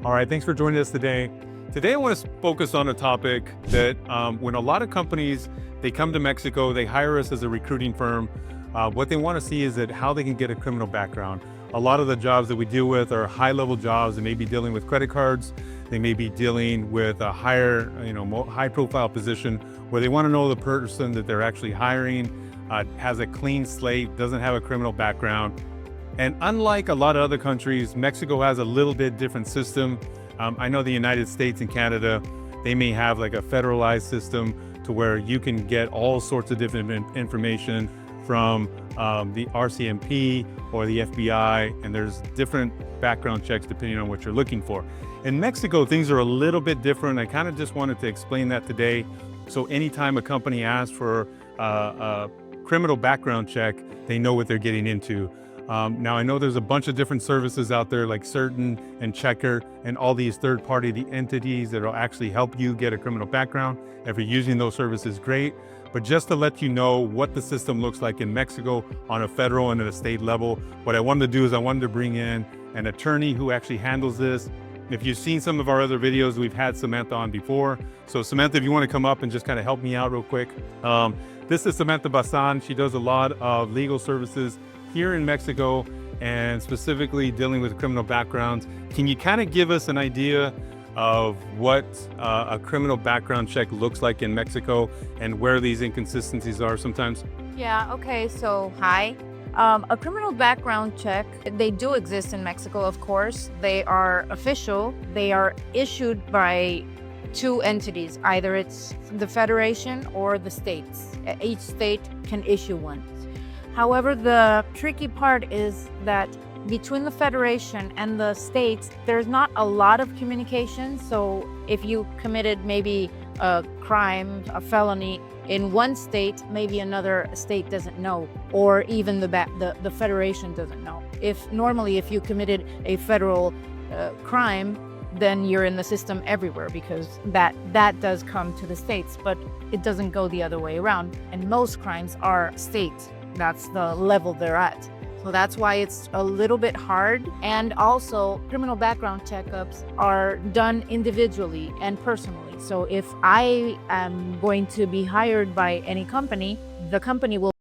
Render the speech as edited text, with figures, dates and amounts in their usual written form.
All right, thanks for joining us today. Today, I want to focus on a topic that when a lot of companies, they come to Mexico, they hire us as a recruiting firm. What they want to see is that how they can get a criminal background. A lot of the jobs that we deal with are high-level jobs. They may be dealing with credit cards. They may be dealing with a higher, high-profile position where they want to know the person that they're actually hiring has a clean slate, doesn't have a criminal background. And unlike a lot of other countries, Mexico has a little bit different system. I know the United States and Canada, they may have like a federalized system to where you can get all sorts of different information from the RCMP or the FBI, and there's different background checks depending on what you're looking for. In Mexico, things are a little bit different. I kind of just wanted to explain that today. So anytime a company asks for a criminal background check, they know what they're getting into. Now, I know there's a bunch of different services out there like Certain and Checker and all these third-party entities that will actually help you get a criminal background. If you're using those services, great. But just to let you know what the system looks like in Mexico on a federal and at a state level, what I wanted to do is I wanted to bring in an attorney who actually handles this. If you've seen some of our other videos, we've had Samantha on before. So Samantha, if you want to come up and just kind of help me out real quick. This is Samantha Bazan. She does a lot of legal services here in Mexico and specifically dealing with criminal backgrounds. Can you kind of give us an idea of what a criminal background check looks like in Mexico and where these inconsistencies are sometimes? Yeah, okay, so hi. A criminal background check, they do exist in Mexico, of course. They are official. They are issued by two entities. Either it's the federation or the states. Each state can issue one. However, the tricky part is that between the federation and the states, there's not a lot of communication. So if you committed maybe a crime, a felony in one state, maybe another state doesn't know, or even the federation doesn't know. If you committed a federal crime, then you're in the system everywhere because that does come to the states, but it doesn't go the other way around. And most crimes are state. That's the level they're at. So that's why it's a little bit hard. And also, criminal background checkups are done individually and personally. So if I am going to be hired by any company, the company will